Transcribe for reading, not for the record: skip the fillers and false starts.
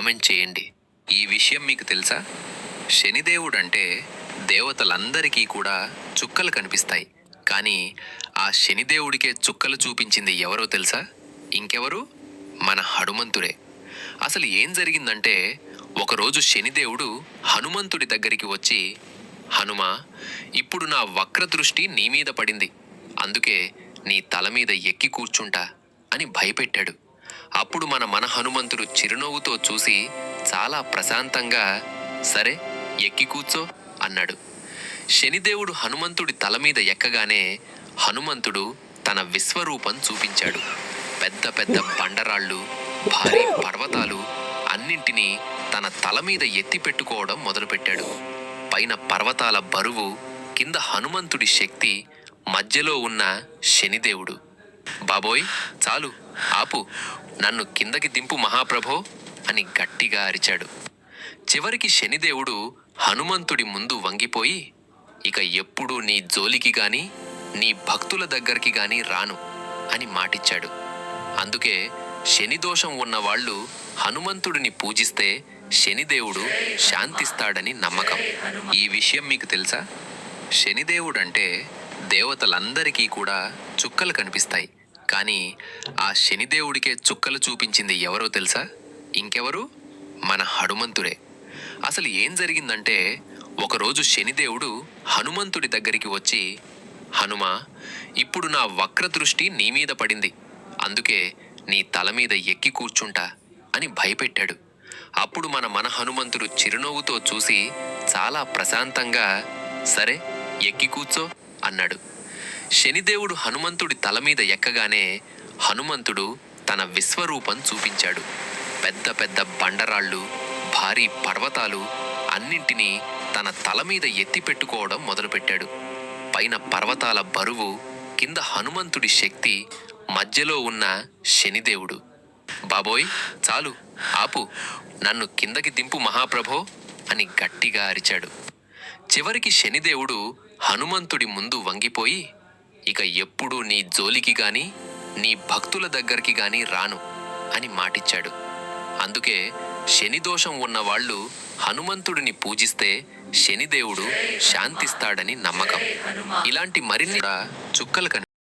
Comment చేయండి. ఈ విషయం మీకు తెలుసా? శనిదేవుడంటే దేవతలందరికీ కూడా చుక్కలు కనిపిస్తాయి. కానీ ఆ శనిదేవుడికే చుక్కలు చూపించింది ఎవరో తెలుసా? ఇంకెవరు? మన హనుమంతుడే. అసలు ఏం జరిగిందంటే, ఒకరోజు శనిదేవుడు హనుమంతుడి దగ్గరికి వచ్చి, హనుమా, ఇప్పుడు నా వక్ర దృష్టి నీ మీద పడింది. అందుకే నీ తల మీద ఎక్కి కూర్చుంటా అని భయపెట్టాడు. అప్పుడు మన హనుమంతుడు చిరునవ్వుతో చూసి చాలా ప్రశాంతంగా, సరే ఎక్కి కూర్చో అన్నాడు. శనిదేవుడు హనుమంతుడి తల మీద ఎక్కగానే హనుమంతుడు తన విశ్వరూపం చూపించాడు. పెద్ద పెద్ద బండరాళ్ళు, భారీ పర్వతాలు అన్నింటినీ తన తల మీద ఎత్తి పెట్టుకోవడం మొదలుపెట్టాడు. పైన పర్వతాల బరువు, కింద హనుమంతుడి శక్తి, మధ్యలో ఉన్న శనిదేవుడు. బాబోయ్, చాలు, ఆపు, నన్ను కిందకి దింపు మహాప్రభో అని గట్టిగా అరిచాడు. చివరికి శనిదేవుడు హనుమంతుడి ముందు వంగిపోయి, ఇక ఎప్పుడూ నీ జోలికి గాని నీ భక్తుల దగ్గరికి గాని రాను అని మాటిచ్చాడు. అందుకే శనిదోషం ఉన్నవాళ్లు హనుమంతుడిని పూజిస్తే శనిదేవుడు శాంతిస్తాడని నమ్మకం. ఈ విషయం మీకు తెలుసా? శనిదేవుడంటే దేవతలందరికీ కూడా చుక్కలు కనిపిస్తాయి. కానీ ఆ శనిదేవుడికే చుక్కలు చూపించింది ఎవరో తెలుసా? ఇంకెవరు? మన హనుమంతుడే. అసలు ఏం జరిగిందంటే, ఒకరోజు శనిదేవుడు హనుమంతుడి దగ్గరికి వచ్చి, హనుమా, ఇప్పుడు నా వక్ర దృష్టి నీ మీద పడింది. అందుకే నీ తల మీద ఎక్కి కూర్చుంటా అని భయపెట్టాడు. అప్పుడు మన హనుమంతుడు చిరునవ్వుతో చూసి చాలా ప్రశాంతంగా, సరే ఎక్కి కూర్చో అన్నాడు. శనిదేవుడు హనుమంతుడి తల మీద ఎక్కగానే హనుమంతుడు తన విశ్వరూపం చూపించాడు. పెద్ద పెద్ద బండరాళ్ళు, భారీ పర్వతాలు అన్నింటినీ తన తల మీద ఎత్తి పెట్టుకోవడం మొదలుపెట్టాడు. పైన పర్వతాల బరువు, కింద హనుమంతుడి శక్తి, మధ్యలో ఉన్న శనిదేవుడు. బాబోయ్, చాలు, ఆపు, నన్ను కిందకి దింపు మహాప్రభో అని గట్టిగా అరిచాడు. చివరికి శనిదేవుడు హనుమంతుడి ముందు వంగిపోయి, ఇక ఎప్పుడూ నీ జోలికి గాని నీ భక్తుల దగ్గరికి గాని రాను అని మాటిచ్చాడు. అందుకే శనిదోషం ఉన్నవాళ్లు హనుమంతుడిని పూజిస్తే శనిదేవుడు శాంతిస్తాడని నమ్మకం. ఇలాంటి మరిన్ని చుక్కలు